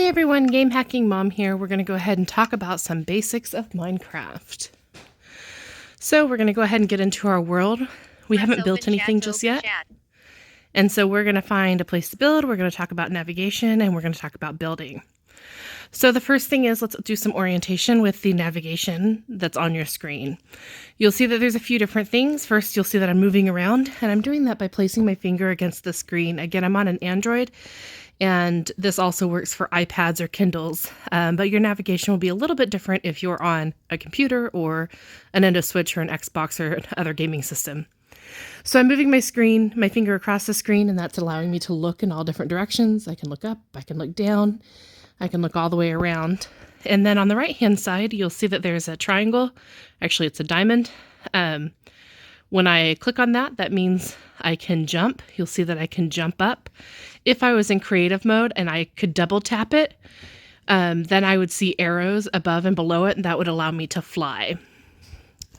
Hey everyone, Game Hacking Mom here. We're going to go ahead and talk about some basics of Minecraft. So we're going to go ahead and get into our world. We haven't built anything just yet. And so we're going to find a place to build. We're going to talk about navigation and we're going to talk about building. So the first thing is let's do some orientation with the navigation that's on your screen. You'll see that there's a few different things. First, you'll see that I'm moving around and I'm doing that by placing my finger against the screen. Again, I'm on an Android. And this also works for iPads or Kindles, but your navigation will be a little bit different if you're on a computer or a Nintendo Switch or an Xbox or other gaming system. So I'm moving my finger across the screen, and that's allowing me to look in all different directions. I can look up, I can look down, I can look all the way around. And then on the right-hand side, you'll see that there's a triangle. Actually, it's a diamond. When I click on that, that means I can jump. You'll see that I can jump up. If I was in creative mode and I could double tap it, then I would see arrows above and below it, and that would allow me to fly.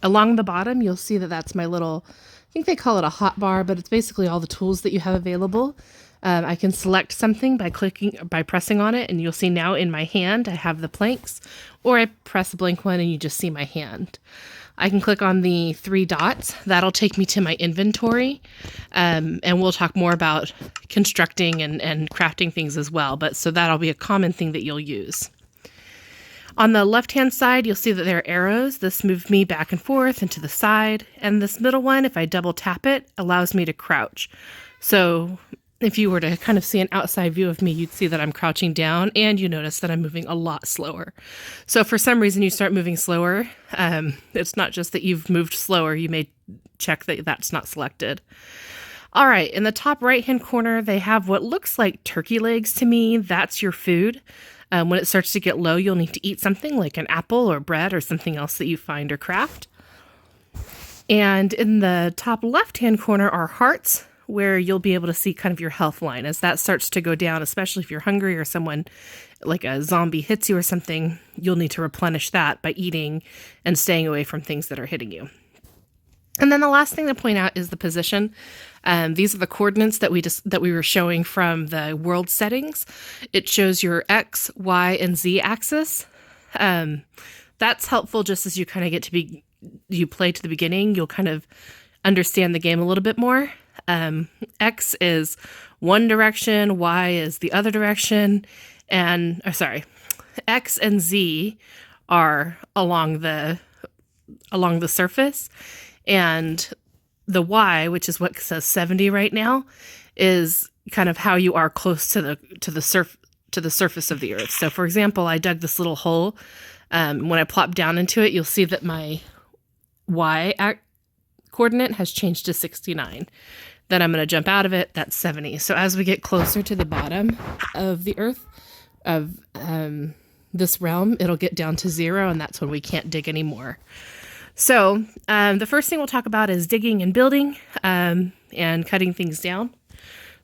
Along the bottom, you'll see that that's my little, I think they call it a hotbar, but it's basically all the tools that you have available. I can select something by pressing on it, and you'll see now in my hand, I have the planks, or I press a blank one and you just see my hand. I can click on the 3 dots. That'll take me to my inventory, and we'll talk more about constructing and crafting things as well, but so that'll be a common thing that you'll use. On the left-hand side, you'll see that there are arrows. This moves me back and forth and to the side, and this middle one, if I double tap it, allows me to crouch. So if you were to kind of see an outside view of me, you'd see that I'm crouching down, and you notice that I'm moving a lot slower. So if for some reason you start moving slower, it's not just that you've moved slower. You may check that that's not selected. All right, in the top right-hand corner, they have what looks like turkey legs to me. That's your food. When it starts to get low, you'll need to eat something like an apple or bread or something else that you find or craft. And in the top left-hand corner are hearts, where you'll be able to see kind of your health line. As that starts to go down, especially if you're hungry or someone like a zombie hits you or something, you'll need to replenish that by eating and staying away from things that are hitting you. And then the last thing to point out is the position. These are the coordinates that we were showing from the world settings. It shows your X, Y, and Z axis. That's helpful just as you kind of you play to the beginning. You'll kind of understand the game a little bit more. X is one direction, Y is the other direction, X and Z are along the surface, and the Y, which is what says 70 right now, is kind of how you are close to the surface of the earth. So for example, I dug this little hole. When I plop down into it, you'll see that my Y coordinate has changed to 69. Then I'm going to jump out of it. That's 70. So as we get closer to the bottom of the earth, of this realm, it'll get down to 0, and that's when we can't dig anymore. So the first thing we'll talk about is digging and building and cutting things down.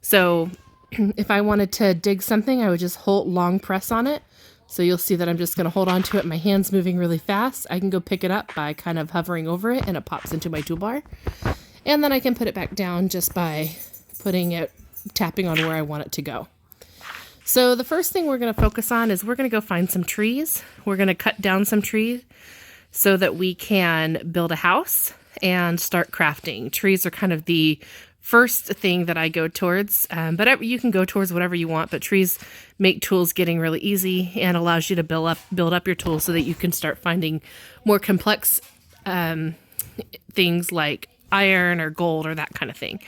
So if I wanted to dig something, I would just long press on it. So you'll see that I'm just going to hold on to it. My hand's moving really fast. I can go pick it up by kind of hovering over it, and it pops into my toolbar. And then I can put it back down just by tapping on where I want it to go. So the first thing we're going to focus on is we're going to go find some trees. We're going to cut down some trees so that we can build a house and start crafting. Trees are kind of the first thing that I go towards, but you can go towards whatever you want, but trees make tools getting really easy and allows you to build up your tools so that you can start finding more complex things like iron or gold or that kind of thing.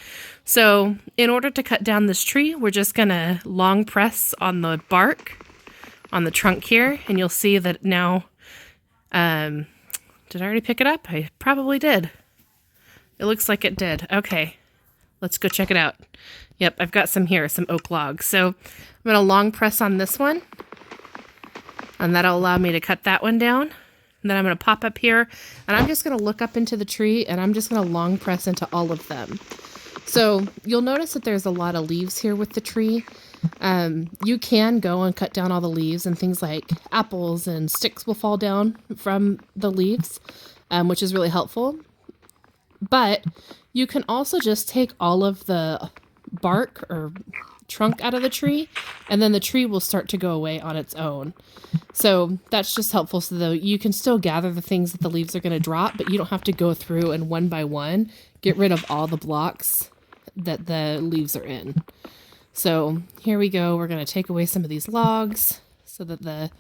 So in order to cut down this tree, we're just going to long press on the bark on the trunk here, and you'll see that now, did I already pick it up? I probably did. It looks like it did. Okay. Let's go check it out. Yep, I've got some oak logs. So I'm going to long press on this one, and that'll allow me to cut that one down. And then I'm going to pop up here, and I'm just going to look up into the tree, and I'm just going to long press into all of them. So you'll notice that there's a lot of leaves here with the tree. You can go and cut down all the leaves, and things like apples and sticks will fall down from the leaves, which is really helpful. But you can also just take all of the bark or trunk out of the tree, and then the tree will start to go away on its own. So that's just helpful so that you can still gather the things that the leaves are going to drop, but you don't have to go through and one by one get rid of all the blocks that the leaves are in. So here we go. We're going to take away some of these logs so that the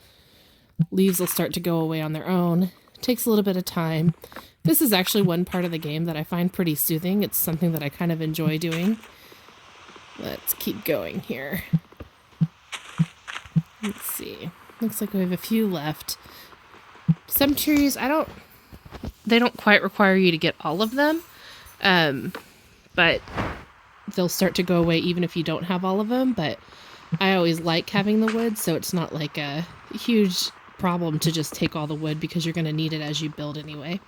leaves will start to go away on their own. It takes a little bit of time. This is actually one part of the game that I find pretty soothing. It's something that I kind of enjoy doing. Let's keep going here. Let's see. Looks like we have a few left. Some trees, they don't quite require you to get all of them, but they'll start to go away even if you don't have all of them. But I always like having the wood, so it's not like a huge problem to just take all the wood because you're going to need it as you build anyway.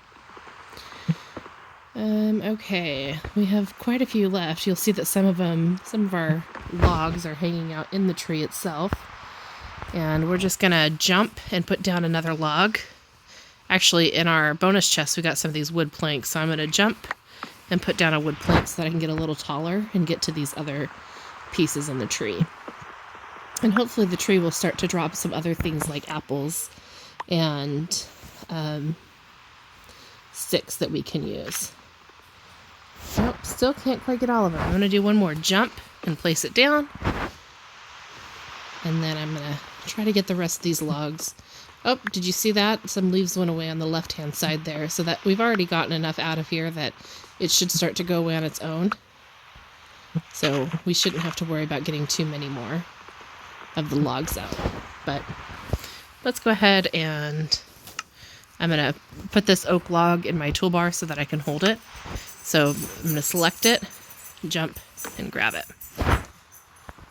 Okay, we have quite a few left. You'll see that some of our logs are hanging out in the tree itself. And we're just gonna jump and put down another log. Actually, in our bonus chest, we got some of these wood planks, so I'm gonna jump and put down a wood plank so that I can get a little taller and get to these other pieces in the tree. And hopefully the tree will start to drop some other things like apples and sticks that we can use. Nope, still can't quite get all of them. I'm gonna do one more jump and place it down. And then I'm gonna try to get the rest of these logs. Oh, did you see that? Some leaves went away on the left-hand side there, so that we've already gotten enough out of here that it should start to go away on its own. So we shouldn't have to worry about getting too many more of the logs out. But let's go ahead and I'm gonna put this oak log in my toolbar so that I can hold it. So I'm gonna select it, jump, and grab it.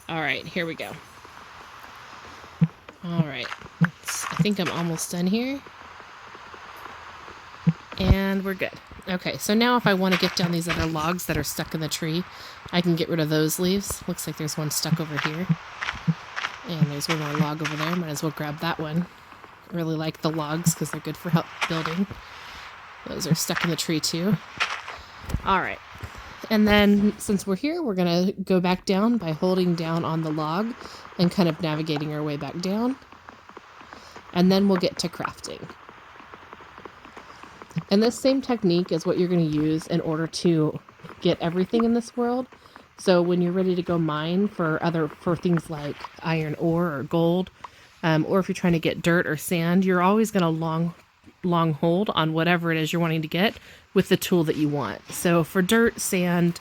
All right, here we go. All right, I think I'm almost done here. And we're good. Okay, so now if I want to get down these other logs that are stuck in the tree, I can get rid of those leaves. Looks like there's one stuck over here. And there's one more log over there. Might as well grab that one. I really like the logs because they're good for help building. Those are stuck in the tree too. All right. And then since we're here, we're going to go back down by holding down on the log and kind of navigating our way back down. And then we'll get to crafting. And this same technique is what you're going to use in order to get everything in this world. So when you're ready to go mine for things like iron ore or gold, or if you're trying to get dirt or sand, you're always going to long hold on whatever it is you're wanting to get with the tool that you want. So for dirt, sand,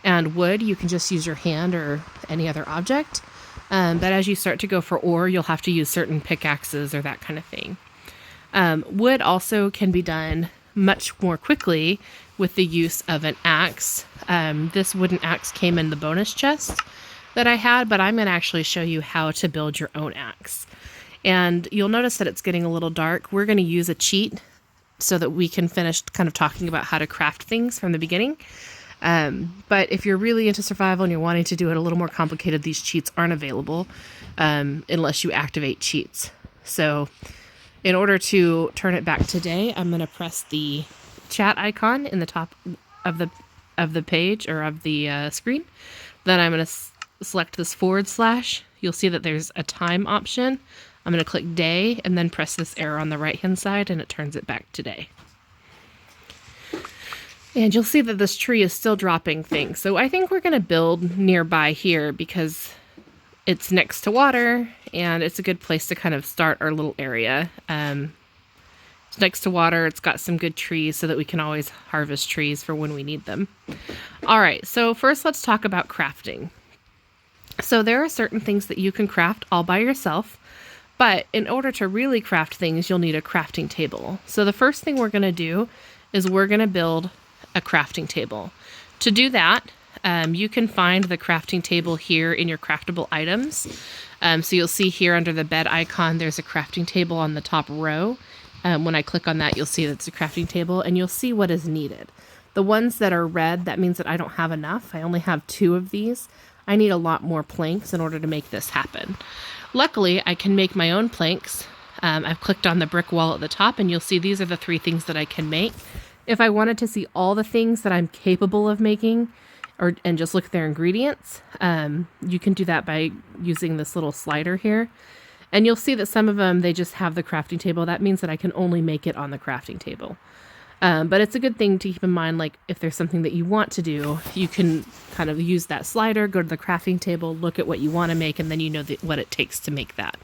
and wood, you can just use your hand or any other object. But as you start to go for ore, you'll have to use certain pickaxes or that kind of thing. Wood also can be done much more quickly with the use of an axe. This wooden axe came in the bonus chest that I had, but I'm going to actually show you how to build your own axe. And you'll notice that it's getting a little dark. We're going to use a cheat so that we can finish kind of talking about how to craft things from the beginning. But if you're really into survival and you're wanting to do it a little more complicated, these cheats aren't available unless you activate cheats. So in order to turn it back to day, I'm going to press the chat icon in the top of the page or of the screen. Then I'm going to select this /. You'll see that there's a time option. I'm going to click day and then press this arrow on the right hand side and it turns it back to day. And you'll see that this tree is still dropping things. So I think we're going to build nearby here because it's next to water and it's a good place to kind of start our little area. It's next to water. It's got some good trees so that we can always harvest trees for when we need them. All right, so first let's talk about crafting. So there are certain things that you can craft all by yourself, but in order to really craft things, you'll need a crafting table. So the first thing we're going to do is we're going to build a crafting table. To do that, you can find the crafting table here in your craftable items. So you'll see here under the bed icon, there's a crafting table on the top row. When I click on that, you'll see that it's a crafting table and you'll see what is needed. The ones that are red, that means that I don't have enough. I only have 2 of these. I need a lot more planks in order to make this happen. Luckily, I can make my own planks. I've clicked on the brick wall at the top and you'll see these are the 3 things that I can make. If I wanted to see all the things that I'm capable of making and just look at their ingredients. You can do that by using this little slider here. And you'll see that some of them, they just have the crafting table. That means that I can only make it on the crafting table. But it's a good thing to keep in mind, like if there's something that you want to do, you can kind of use that slider, go to the crafting table, look at what you want to make, and then you know what it takes to make that.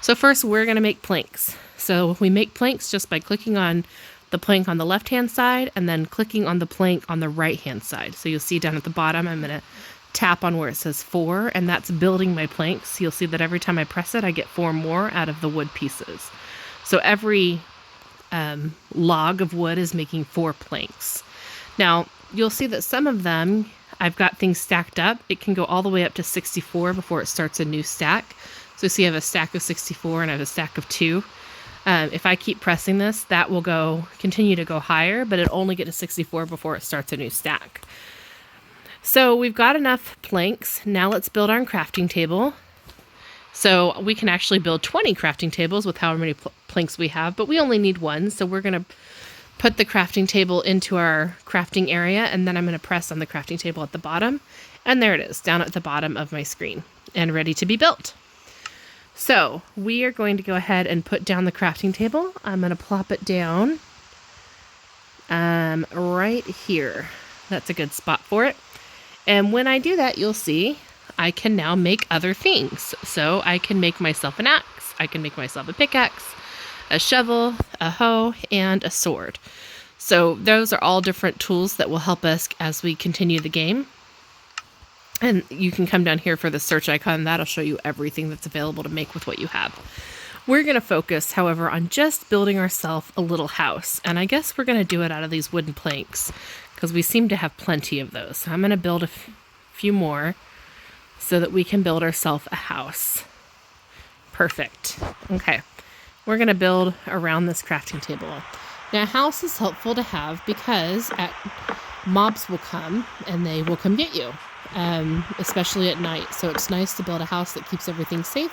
So first we're going to make planks. So we make planks just by clicking on the plank on the left-hand side and then clicking on the plank on the right-hand side. So you'll see down at the bottom, I'm going to tap on where it says 4, and that's building my planks. You'll see that every time I press it, I get 4 more out of the wood pieces. So every log of wood is making 4 planks. Now, you'll see that some of them, I've got things stacked up. It can go all the way up to 64 before it starts a new stack. So see, I have a stack of 64 and I have a stack of 2. If I keep pressing this, that will continue to go higher, but it'll only get to 64 before it starts a new stack. So we've got enough planks. Now let's build our crafting table. So we can actually build 20 crafting tables with however many planks we have, but we only need 1. So we're going to put the crafting table into our crafting area, and then I'm going to press on the crafting table at the bottom. And there it is, down at the bottom of my screen and ready to be built. So we are going to go ahead and put down the crafting table. I'm going to plop it down right here. That's a good spot for it. And when I do that, you'll see I can now make other things. So I can make myself an axe. I can make myself a pickaxe, a shovel, a hoe, and a sword. So those are all different tools that will help us as we continue the game. And you can come down here for the search icon. That'll show you everything that's available to make with what you have. We're going to focus, however, on just building ourselves a little house. And I guess we're going to do it out of these wooden planks because we seem to have plenty of those. So I'm going to build a few more so that we can build ourselves a house. Perfect. Okay. We're going to build around this crafting table. Now, a house is helpful to have because mobs will come and they will come get you. Especially at night. So it's nice to build a house that keeps everything safe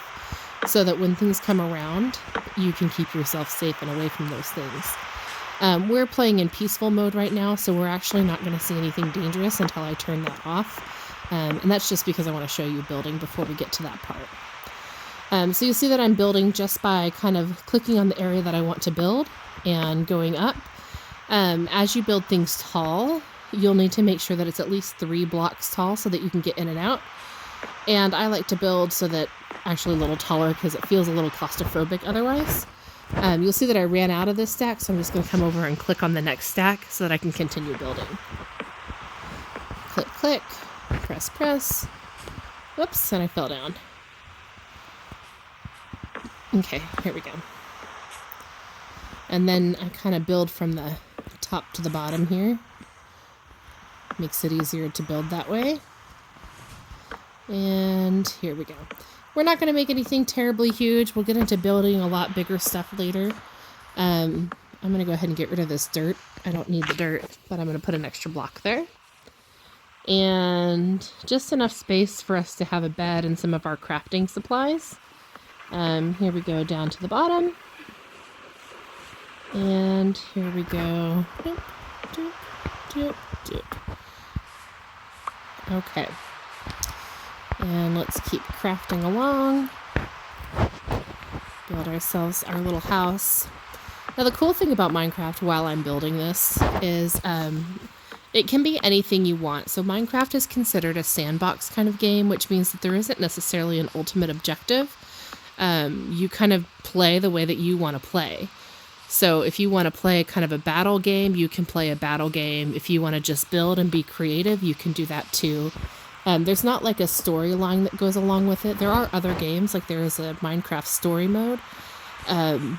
so that when things come around, you can keep yourself safe and away from those things. We're playing in peaceful mode right now, so we're actually not going to see anything dangerous until I turn that off. And that's just because I want to show you building before we get to that part. So you see that I'm building just by kind of clicking on the area that I want to build and going up. As you build things tall, you'll need to make sure that it's at least 3 blocks tall so that you can get in and out. And I like to build so that actually a little taller because it feels a little claustrophobic otherwise. You'll see that I ran out of this stack, so I'm just going to come over and click on the next stack so that I can continue building. Click, click, press, press. Whoops, and I fell down. Okay, here we go. And then I kind of build from the top to the bottom here. Makes it easier to build that way. And here we go. We're not going to make anything terribly huge. We'll get into building a lot bigger stuff later. I'm going to go ahead and get rid of this dirt. I don't need the dirt, but I'm going to put an extra block there. And just enough space for us to have a bed and some of our crafting supplies. Here we go down to the bottom. And here we go. Doop, doop, doop, doop. Okay. And let's keep crafting along. Build ourselves our little house. Now the cool thing about Minecraft while I'm building this is it can be anything you want. So Minecraft is considered a sandbox kind of game, which means that there isn't necessarily an ultimate objective. You kind of play the way that you want to play. So if you want to play kind of a battle game, you can play a battle game. If you want to just build and be creative, you can do that too. There's not like a storyline that goes along with it. There are other games, like there is a Minecraft story mode,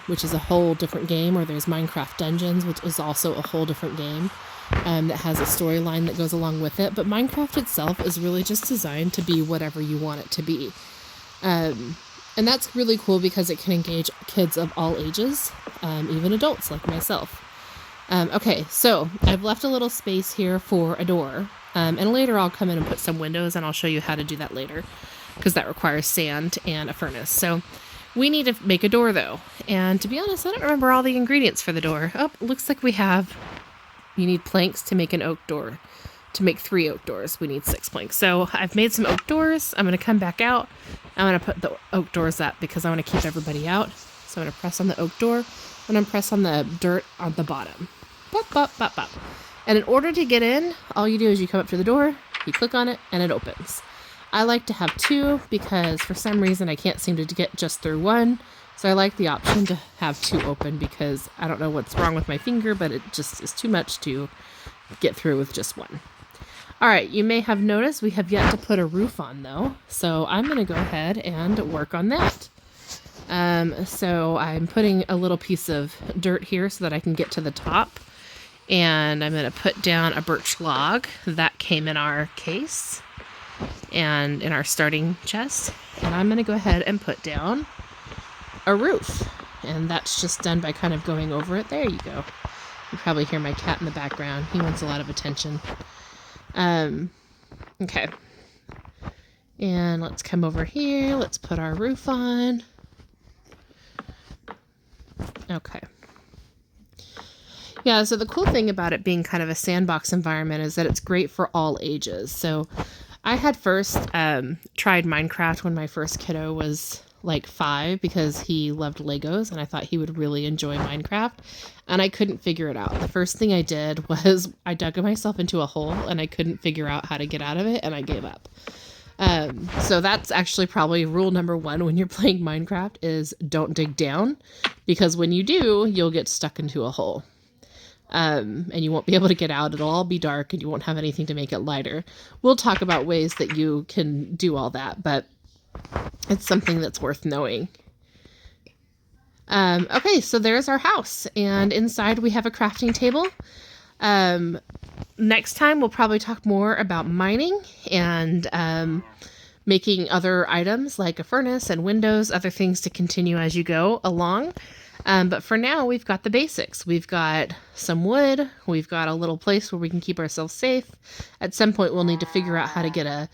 which is a whole different game, or there's Minecraft Dungeons, which is also a whole different game that has a storyline that goes along with it. But Minecraft itself is really just designed to be whatever you want it to be. And that's really cool because it can engage kids of all ages, even adults like myself. Okay, so I've left a little space here for a door. And later I'll come in and put some windows, and I'll show you how to do that later because that requires sand and a furnace. So we need to make a door though. And to be honest, I don't remember all the ingredients for the door. Oh, it looks like you need planks to make an oak door to make 3 oak doors, we need 6 planks. So I've made some oak doors. I'm going to come back out. I'm going to put the oak doors up because I want to keep everybody out. So I'm going to press on the oak door, and I'm press on the dirt on the bottom. Bop, bop, bop, bop. And in order to get in, all you do is you come up to the door, you click on it, and it opens. I like to have 2 because for some reason I can't seem to get just through one. So I like the option to have 2 open because I don't know what's wrong with my finger, but it just is too much to get through with just one. All right, you may have noticed we have yet to put a roof on though. So I'm going to go ahead and work on that. So I'm putting a little piece of dirt here so that I can get to the top. And I'm going to put down a birch log that came in our case and in our starting chest. And I'm going to go ahead and put down a roof. And that's just done by kind of going over it. There you go. You probably hear my cat in the background. He wants a lot of attention. Okay. And let's come over here. Let's put our roof on. Okay. Yeah, so the cool thing about it being kind of a sandbox environment is that it's great for all ages. So I had first tried Minecraft when my first kiddo was like 5 because he loved Legos and I thought he would really enjoy Minecraft, and I couldn't figure it out. The first thing I did was I dug myself into a hole and I couldn't figure out how to get out of it, and I gave up. So that's actually probably rule number 1 when you're playing Minecraft is don't dig down, because when you do, you'll get stuck into a hole. And you won't be able to get out. It'll all be dark and you won't have anything to make it lighter. We'll talk about ways that you can do all that, but it's something that's worth knowing. Okay, so there's our house, and inside we have a crafting table. Next time we'll probably talk more about mining and making other items like a furnace and windows, other things to continue as you go along. But for now, we've got the basics. We've got some wood. We've got a little place where we can keep ourselves safe. At some point, we'll need to figure out how to get a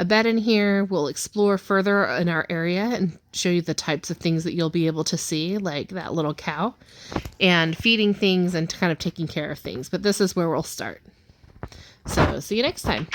bed in here. We'll explore further in our area and show you the types of things that you'll be able to see, like that little cow, and feeding things and kind of taking care of things. But this is where we'll start. So see you next time.